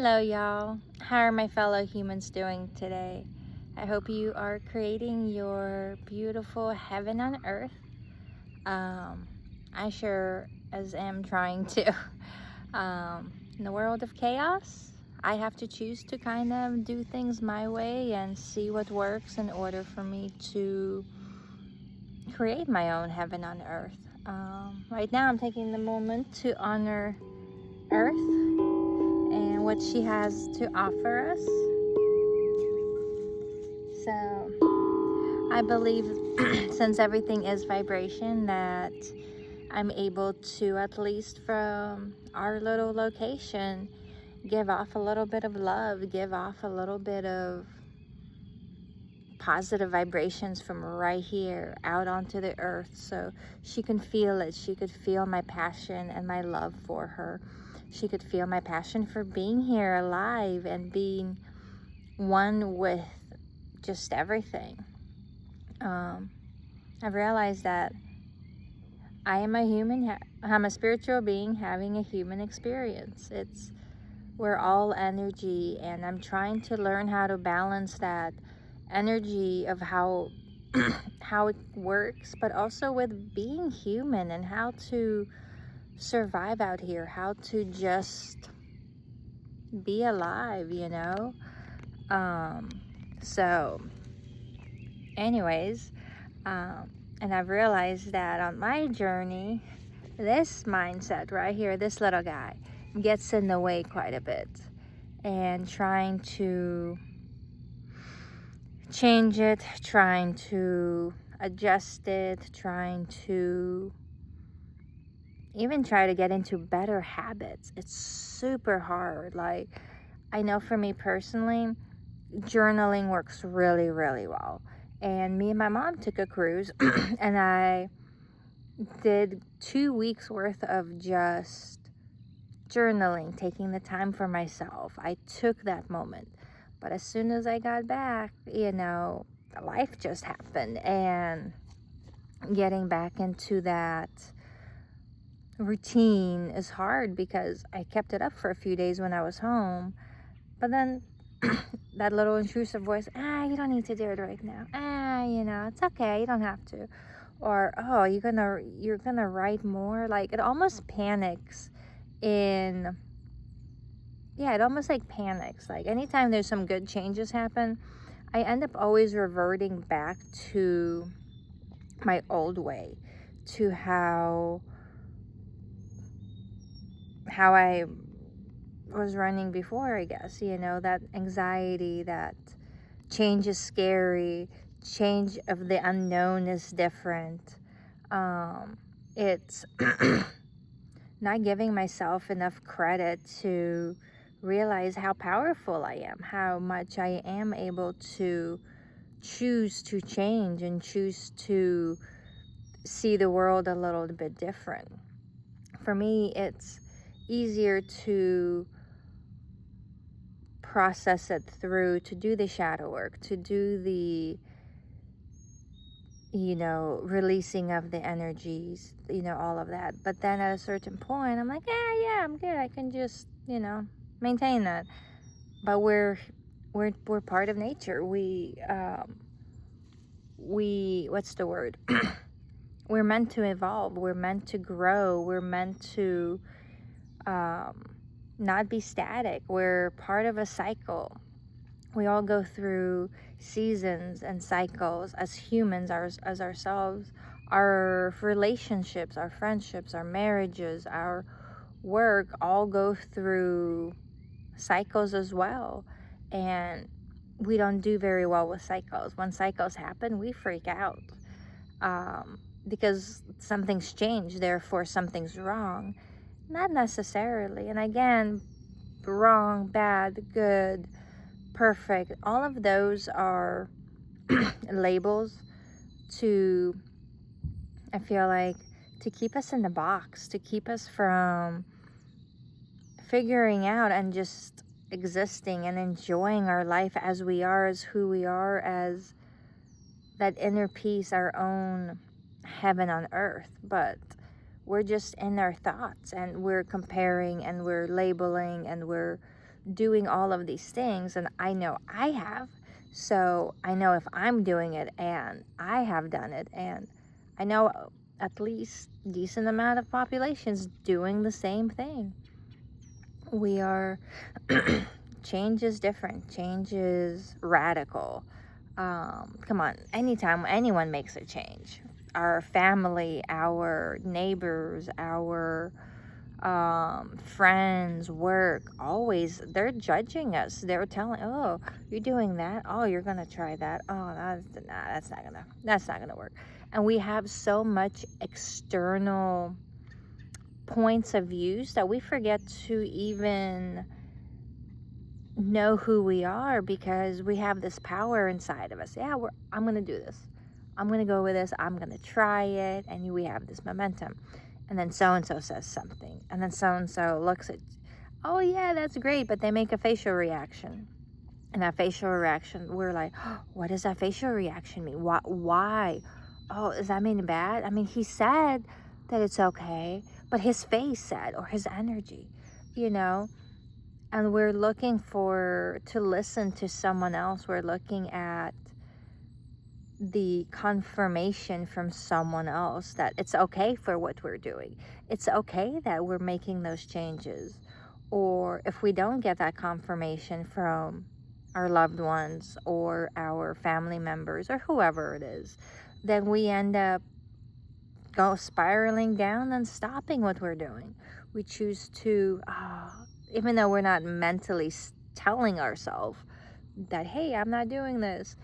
Hello, y'all. How are my fellow humans doing today? I hope you are creating your beautiful heaven on earth. I sure as am trying to. In the world of chaos, I have to choose to kind of do things my way and see what works in order for me to create my own heaven on earth. Right now, I'm taking the moment to honor Earth and what she has to offer us. So I believe since everything is vibration, that I'm able to, at least from our little location, give off a little bit of love, give off a little bit of positive vibrations from right here out onto the earth, so she can feel it. She could feel my passion and my love for her. She could feel my passion for being here alive and being one with just everything. I've realized that I am a human, I'm a spiritual being having a human experience. We're all energy, and I'm trying to learn how to balance that energy of how how it works, but also with being human and how to survive out here, how to just be alive, so anyways, and I've realized that on my journey, this mindset right here, this little guy, gets in the way quite a bit, and trying to change it, trying to adjust it, trying to even try to get into better habits. It's super hard. Like, I know for me personally, journaling works really, really well. And me and my mom took a cruise and I did 2 weeks worth of just journaling, taking the time for myself. I took that moment. But as soon as I got back, life just happened, and getting back into that routine is hard because I kept it up for a few days when I was home. But then that little intrusive voice, you don't need to do it right now. It's okay, you don't have to. Or, oh, you're gonna write more. Like, it almost panics it almost like panics. Like, anytime there's some good changes happen, I end up always reverting back to my old way, to how I was running before, I guess. That anxiety, that change is scary, change of the unknown is different. It's not giving myself enough credit to realize how powerful I am, how much I am able to choose to change and choose to see the world a little bit different. For me, it's easier to process it through, to do the shadow work, to do the releasing of the energies, all of that. But then at a certain point, I'm like, yeah, I'm good. I can just, maintain that. But we're part of nature. What's the word? We're meant to evolve. We're meant to grow. We're meant to not be static. We're part of a cycle. We all go through seasons and cycles as humans, as ourselves. Our relationships, our friendships, our marriages, our work all go through cycles as well. And we don't do very well with cycles. When cycles happen, we freak out because something's changed, therefore something's wrong. Not necessarily. And again, wrong, bad, good, perfect, all of those are labels I feel like, to keep us in the box, to keep us from figuring out and just existing and enjoying our life as we are, as who we are, as that inner peace, our own heaven on earth. But we're just in our thoughts, and we're comparing, and we're labeling, and we're doing all of these things, and I know I have. So I know if I'm doing it and I have done it, and I know at least decent amount of populations doing the same thing. We are change is different. Change is radical. Come on, anytime anyone makes a change, our family, our neighbors, our friends, work, always they're judging us. They're telling, oh, you're doing that, oh, you're gonna try that, oh, that's not gonna work. And we have so much external points of views that we forget to even know who we are, because we have this power inside of us. Yeah, I'm gonna do this, I'm gonna go with this, I'm gonna try it, and we have this momentum. And then so-and-so says something, and then so-and-so looks at, oh yeah, that's great, but they make a facial reaction. And that facial reaction, we're like, oh, what does that facial reaction mean? Why? Oh, does that mean bad? I mean, he said that it's okay, but his face said, or his energy, you know? And we're looking to listen to someone else. We're looking at the confirmation from someone else that it's okay for what we're doing. It's okay that we're making those changes. Or if we don't get that confirmation from our loved ones or our family members or whoever it is, then we end up spiraling down and stopping what we're doing. We choose to, even though we're not mentally telling ourselves that, hey, I'm not doing this,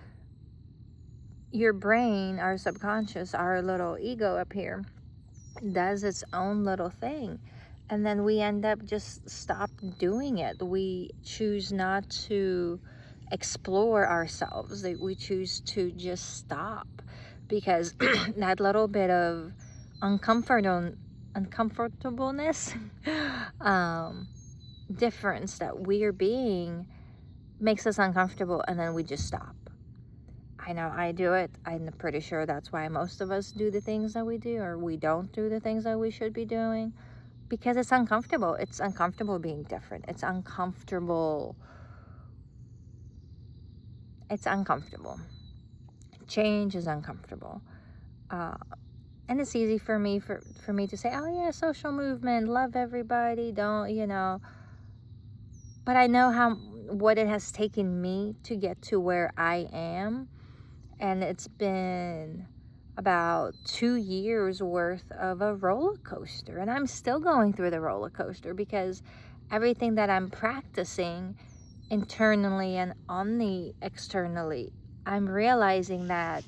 your brain, our subconscious, our little ego up here, does its own little thing. And then we end up just stop doing it. We choose not to explore ourselves. We choose to just stop, because that little bit of uncomfortableness, difference that we are being makes us uncomfortable, and then we just stop. I know I do it. I'm pretty sure that's why most of us do the things that we do, or we don't do the things that we should be doing, because it's uncomfortable. It's uncomfortable being different. It's uncomfortable. It's uncomfortable. Change is uncomfortable. And it's easy for me to say, oh yeah, social movement, love everybody, don't. But I know what it has taken me to get to where I am. And it's been about 2 years worth of a roller coaster. And I'm still going through the roller coaster, because everything that I'm practicing internally and externally, I'm realizing that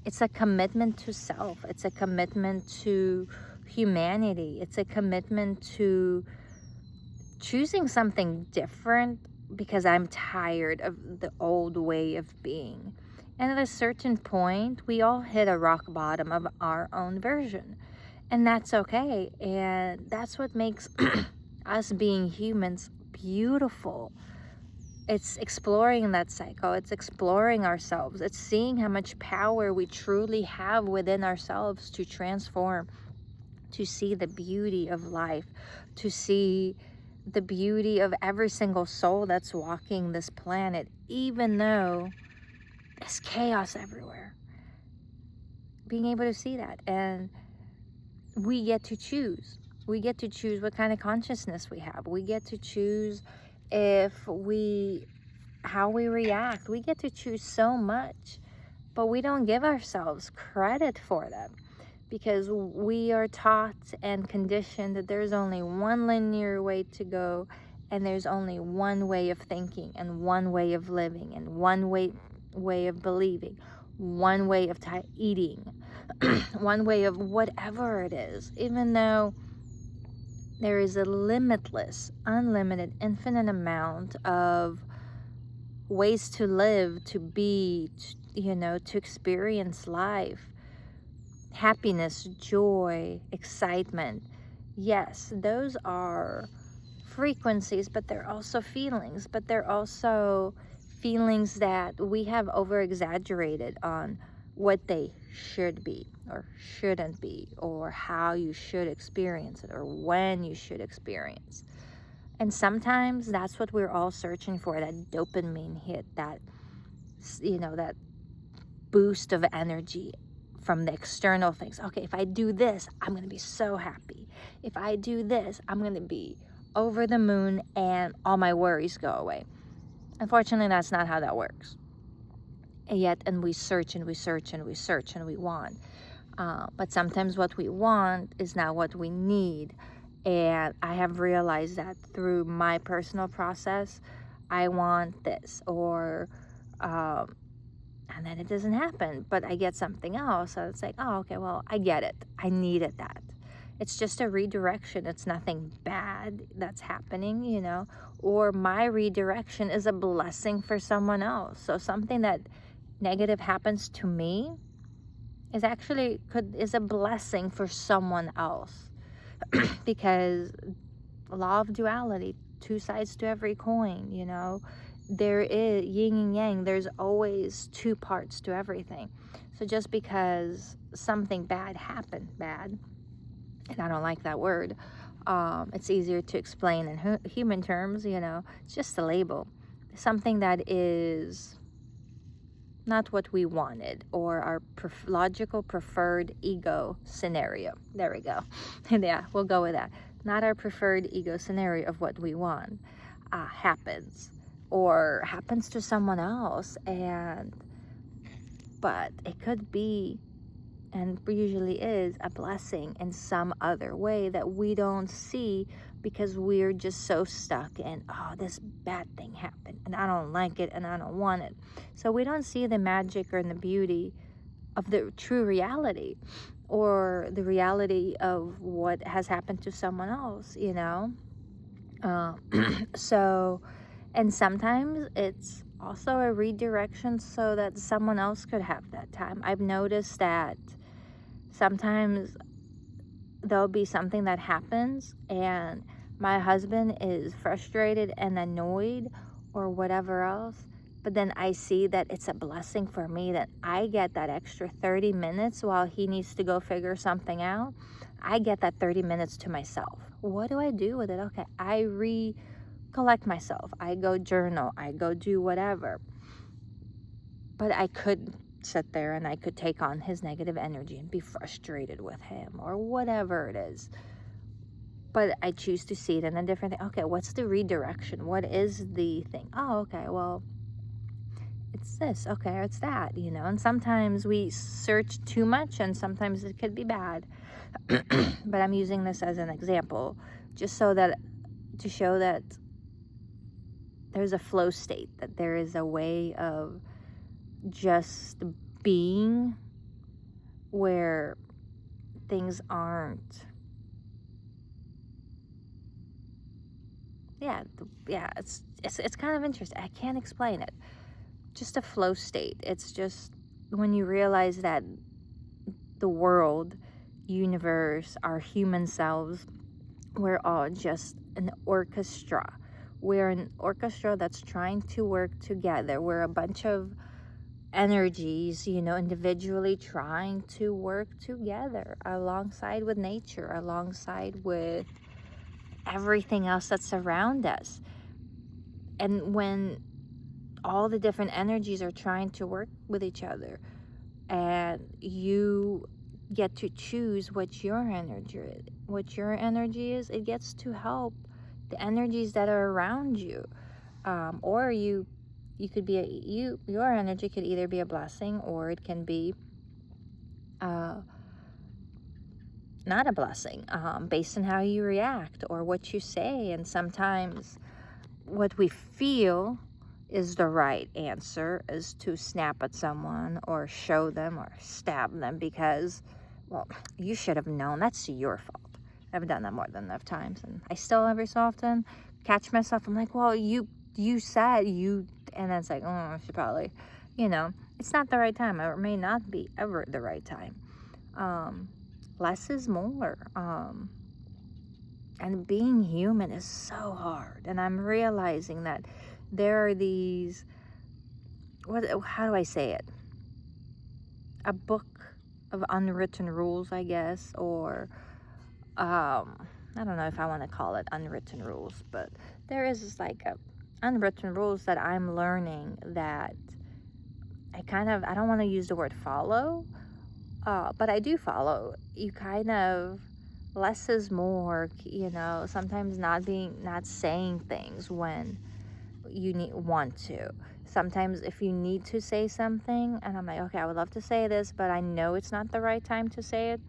it's a commitment to self. It's a commitment to humanity. It's a commitment to choosing something different, because I'm tired of the old way of being. And at a certain point, we all hit a rock bottom of our own version. And that's okay. And that's what makes us being humans beautiful. It's exploring that cycle. It's exploring ourselves. It's seeing how much power we truly have within ourselves to transform, to see the beauty of life, to see the beauty of every single soul that's walking this planet, even though there's chaos everywhere. Being able to see that. And we get to choose. We get to choose what kind of consciousness we have. We get to choose how we react. We get to choose so much, but we don't give ourselves credit for that, because we are taught and conditioned that there's only one linear way to go, and there's only one way of thinking, and one way of living, and one way of believing, one way of eating, one way of whatever it is, even though there is a limitless, unlimited, infinite amount of ways to live, to be, to experience life, happiness, joy, excitement. Yes, those are frequencies, but they're also feelings, but they're also feelings that we have over-exaggerated on what they should be or shouldn't be, or how you should experience it, or when you should experience. And sometimes that's what we're all searching for, that dopamine hit, that, that boost of energy from the external things. Okay, if I do this, I'm going to be so happy. If I do this, I'm going to be over the moon and all my worries go away. Unfortunately, that's not how that works. And we search and we search and we search and we want. But sometimes what we want is not what we need. And I have realized that through my personal process. I want this, or and then it doesn't happen, but I get something else. So it's like, oh, okay, well, I get it. I needed that. It's just a redirection. It's nothing bad that's happening, or my redirection is a blessing for someone else. So something that negative happens to me is a blessing for someone else. Because law of duality, two sides to every coin, there is yin and yang. There's always two parts to everything. So just because something bad happened, and I don't like that word, it's easier to explain in human terms, it's just a label. Something that is not what we wanted, or our logical preferred ego scenario. There we go. Yeah, we'll go with that. Not our preferred ego scenario of what we want happens, or happens to someone else, but it could be, and usually is, a blessing in some other way that we don't see, because we're just so stuck in, oh, this bad thing happened and I don't like it and I don't want it. So we don't see the magic or the beauty of the true reality, or the reality of what has happened to someone else, So, and sometimes it's also a redirection so that someone else could have that time. I've noticed that sometimes there'll be something that happens and my husband is frustrated and annoyed or whatever else, but then I see that it's a blessing for me that I get that extra 30 minutes while he needs to go figure something out. I get that 30 minutes to myself. What do I do with it? Okay, I recollect myself. I go journal. I go do whatever. But I could sit there and I could take on his negative energy and be frustrated with him or whatever it is. But I choose to see it in a different thing. Okay, what's the redirection? What is the thing? Oh, okay, well, it's this. Okay, it's that, And sometimes we search too much and sometimes it could be bad. But I'm using this as an example just to show that there's a flow state, that there is a way of just being where things aren't, it's kind of interesting. I can't explain it. Just a flow state. It's just when you realize that the world, universe, our human selves, we're all just an orchestra. We're an orchestra that's trying to work together. We're a bunch of energies, individually trying to work together alongside with nature, alongside with everything else that's around us. And when all the different energies are trying to work with each other, and you get to choose what your energy is, it gets to help the energies that are around you. Or you could be your energy could either be a blessing, or it can be not a blessing, based on how you react or what you say. And sometimes what we feel is the right answer is to snap at someone or show them or stab them because, well, you should have known. That's your fault. I've done that more than enough times, and I still every so often catch myself. I'm like, well, you said you, and then it's like, oh, I should probably, it's not the right time, or it may not be ever the right time. Less is more. And being human is so hard, and I'm realizing that there are these, how do I say it? A book of unwritten rules, I guess, or I I don't know if I want to call it unwritten rules, but there is like unwritten rules that I'm learning that I don't want to use the word follow, but I do follow. You kind of, less is more, sometimes not saying things when you want to. Sometimes if you need to say something and I'm like, okay, I would love to say this, but I know it's not the right time to say it,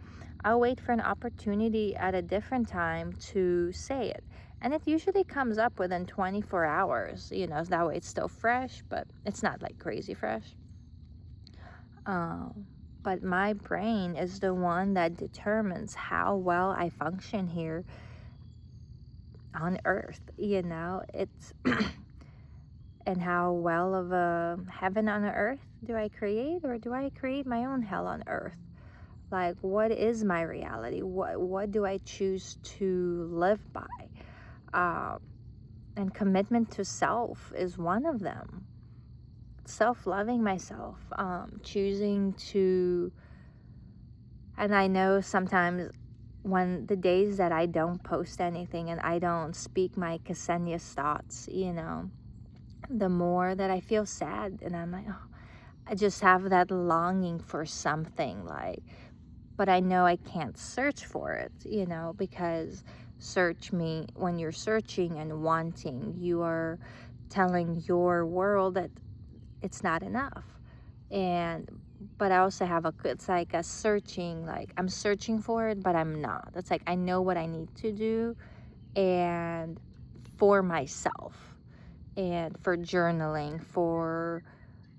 I'll wait for an opportunity at a different time to say it. And it usually comes up within 24 hours, so that way it's still fresh, but it's not like crazy fresh. But my brain is the one that determines how well I function here on Earth. It's and how well of a heaven on earth do I create, or do I create my own hell on earth? Like, what is my reality? What do I choose to live by? And commitment to self is one of them. Self-loving myself, choosing to, and I know sometimes when the days that I don't post anything and I don't speak my Ksenia thoughts, the more that I feel sad, and I'm like, oh, I just have that longing for something, like, but I know I can't search for it, because when you're searching and wanting, you are telling your world that it's not enough. But I also have it's like a searching, like I'm searching for it, but I'm not. It's like I know what I need to do, and for myself, and for journaling, for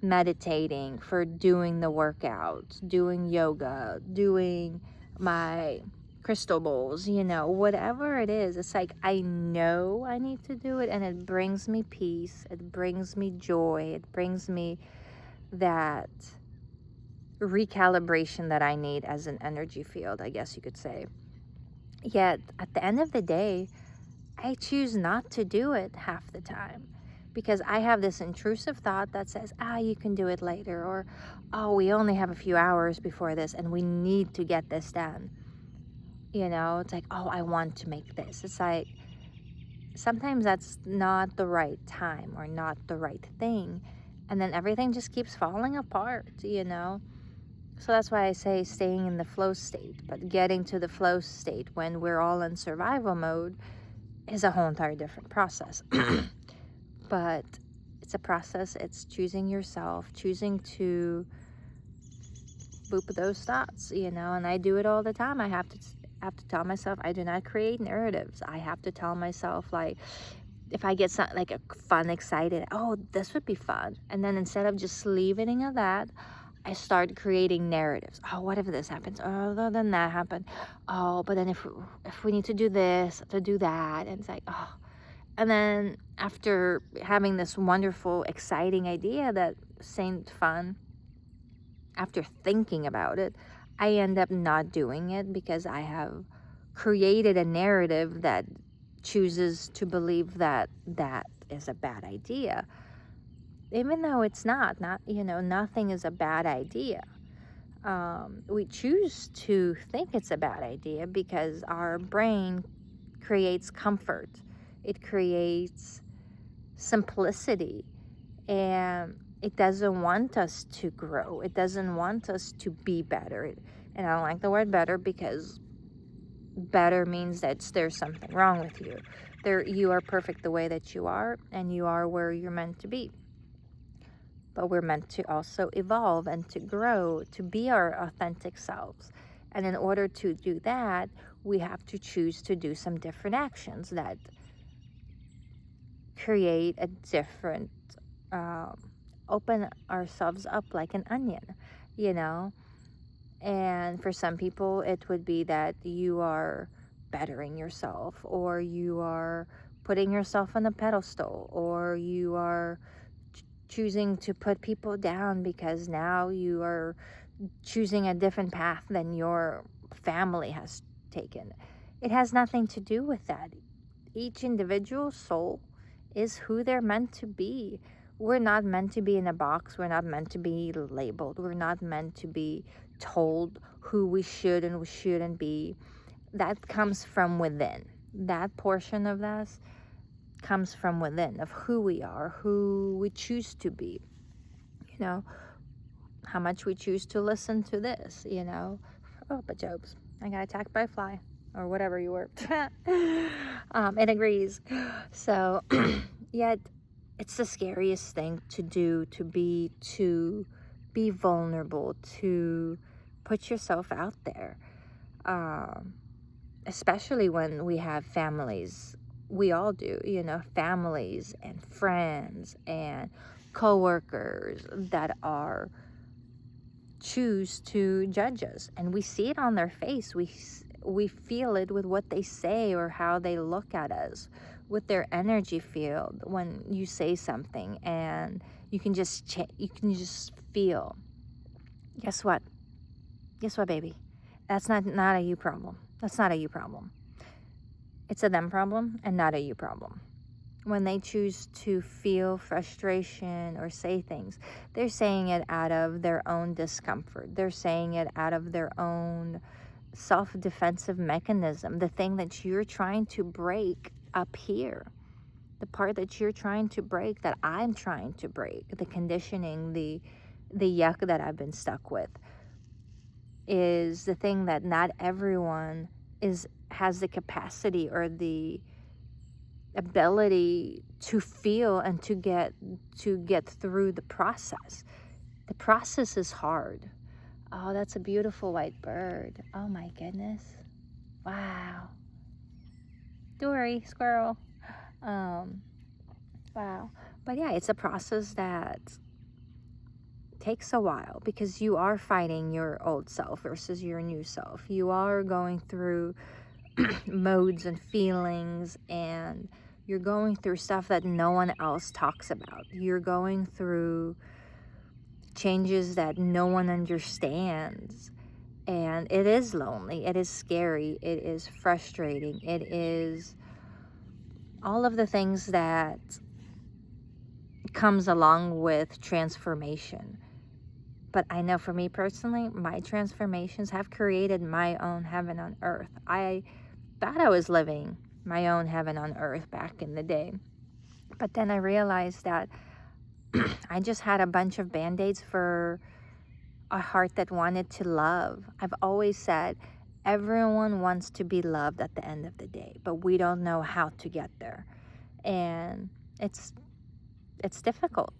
meditating, for doing the workouts, doing yoga, doing my crystal bowls, whatever it is. It's like I know I need to do it, and it brings me peace, it brings me joy, it brings me that recalibration that I need as an energy field, I guess you could say. Yet at the end of the day, I choose not to do it half the time, because I have this intrusive thought that says, you can do it later, or, oh, we only have a few hours before this and we need to get this done. It's like, oh, I want to make this. It's like, sometimes that's not the right time or not the right thing. And then everything just keeps falling apart, So that's why I say staying in the flow state. But getting to the flow state when we're all in survival mode is a whole entire different process. But it's a process. It's choosing yourself, choosing to boop those thoughts, and I do it all the time. I have to tell myself I do not create narratives. I have to tell myself, like, if I get something like a fun, excited, oh, this would be fun. And then instead of just leaving it at that, I start creating narratives. Oh, what if this happens? Oh, then that happened. Oh, but then if we need to do this, to do that. And it's like, oh. And then after having this wonderful, exciting idea that seemed fun, after thinking about it, I end up not doing it because I have created a narrative that chooses to believe that that is a bad idea. Even though it's not, nothing is a bad idea. We choose to think it's a bad idea because our brain creates comfort. It creates simplicity, and it doesn't want us to grow. It doesn't want us to be better. And I don't like the word better, because better means that there's something wrong with you. You are perfect the way that you are, and you are where you're meant to be. But we're meant to also evolve and to grow, to be our authentic selves. And in order to do that, we have to choose to do some different actions that create a different, open ourselves up like an onion, And for some people, it would be that you are bettering yourself, or you are putting yourself on a pedestal, or you are choosing to put people down because now you are choosing a different path than your family has taken. It has nothing to do with that. Each individual soul is who they're meant to be. We're not meant to be in a box. We're not meant to be labeled. We're not meant to be told who we should and we shouldn't be. That comes from within. that portion of us comes from within, of who we are, who we choose to be, you know, how much we choose to listen to this, you know. Oh, but Jobs, I got attacked by a fly, or whatever you were. It agrees. So, yet, it's the scariest thing to do, to be vulnerable, to put yourself out there. Especially when we have families. We all do, you know, families and friends and coworkers that are choose to judge us, and we see it on their face. We feel it with what they say or how they look at us, with their energy field when you say something, and you can just feel. Guess what, baby? That's not a you problem. That's not a you problem. It's a them problem and not a you problem. When they choose to feel frustration or say things, they're saying it out of their own discomfort. They're saying it out of their own self-defensive mechanism, the thing that you're trying to break up here, the part that you're trying to break, that I'm trying to break, the conditioning, the yuck that I've been stuck with, is the thing that not everyone has the capacity or the ability to feel and to get through the process. The process is hard. Oh, that's a beautiful white bird. Oh my goodness. Wow. Dory, squirrel. Wow. But yeah, it's a process that takes a while, because you are fighting your old self versus your new self. You are going through modes and feelings, and you're going through stuff that no one else talks about. You're going through changes that no one understands, and it is lonely, it is scary, it is frustrating, it is all of the things that comes along with transformation. But I know for me personally, my transformations have created my own heaven on earth. I thought I was living my own heaven on earth back in the day. But then I realized that I just had a bunch of band-aids for a heart that wanted to love. I've always said everyone wants to be loved at the end of the day, but we don't know how to get there. And it's difficult.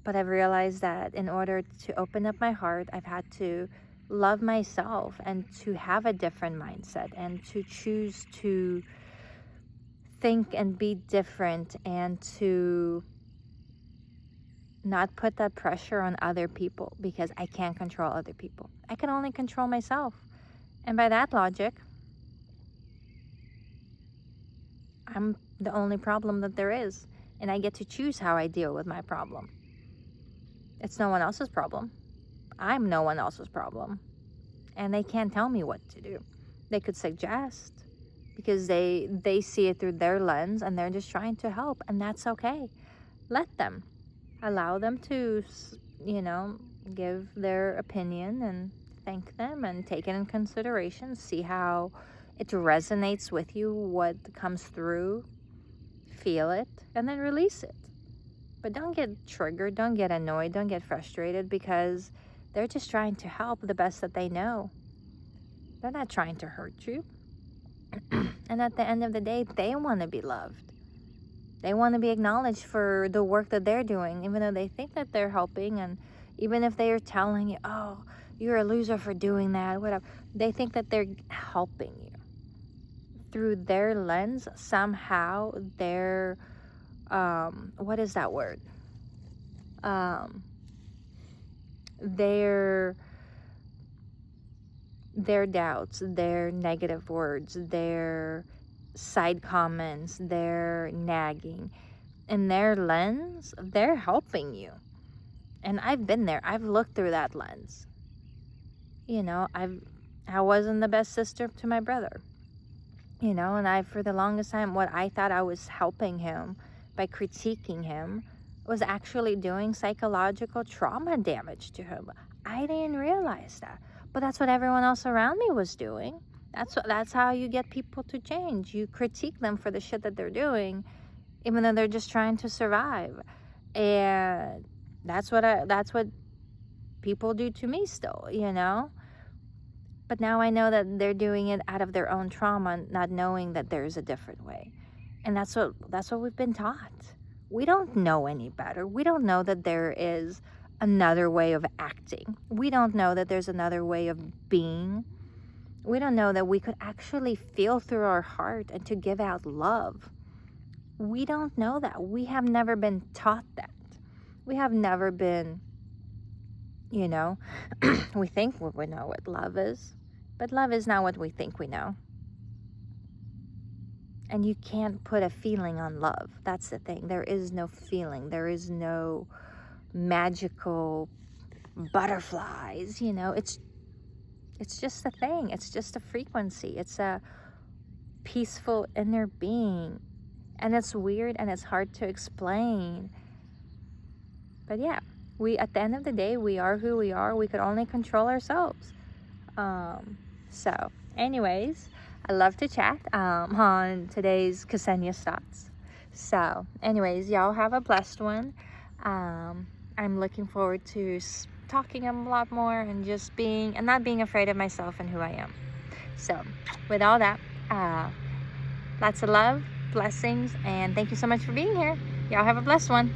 But I've realized that in order to open up my heart, I've had to love myself and to have a different mindset and to choose to think and be different and to not put that pressure on other people, because I can't control other people. I can only control myself. And by that logic, I'm the only problem that there is, and I get to choose how I deal with my problem. It's no one else's problem. I'm no one else's problem. And they can't tell me what to do. They could suggest, because they see it through their lens and they're just trying to help, and that's okay. Let them. Allow them to, give their opinion and thank them and take it in consideration. See how it resonates with you, what comes through. Feel it, and then release it. But don't get triggered, don't get annoyed, don't get frustrated, because they're just trying to help the best that they know. They're not trying to hurt you. And at the end of the day, they want to be loved. They want to be acknowledged for the work that they're doing, even though they think that they're helping. And even if they are telling you, oh, you're a loser for doing that, whatever, they think that they're helping you. Through their lens, somehow they're what is that word? Their doubts, their negative words, their side comments, their nagging, in their lens, they're helping you. And I've been there. I've looked through that lens. I wasn't the best sister to my brother. And for the longest time, what I thought I was helping him by critiquing him was actually doing psychological trauma damage to him. I didn't realize that. But that's what everyone else around me was doing. That's how you get people to change. You critique them for the shit that they're doing, even though they're just trying to survive. And that's what people do to me still, you know? But now I know that they're doing it out of their own trauma, not knowing that there's a different way. And that's what we've been taught. We don't know any better. We don't know that there is another way of acting. We don't know that there's another way of being. We don't know that we could actually feel through our heart and to give out love. We don't know that. We have never been taught that. We have never been, you know, we think we know what love is, but love is not what we think we know. And you can't put a feeling on love. That's the thing. There is no feeling. There is no magical butterflies, you know. It's just a thing. It's just a frequency. It's a peaceful inner being. And it's weird and it's hard to explain. But yeah, at the end of the day, we are who we are. We could only control ourselves. So anyways, I love to chat on today's Ksenia thoughts. So anyways, y'all have a blessed one. I'm looking forward to talking a lot more and just not being afraid of myself and who I am. So with all that, lots of love, blessings, and thank you so much for being here. Y'all have a blessed one.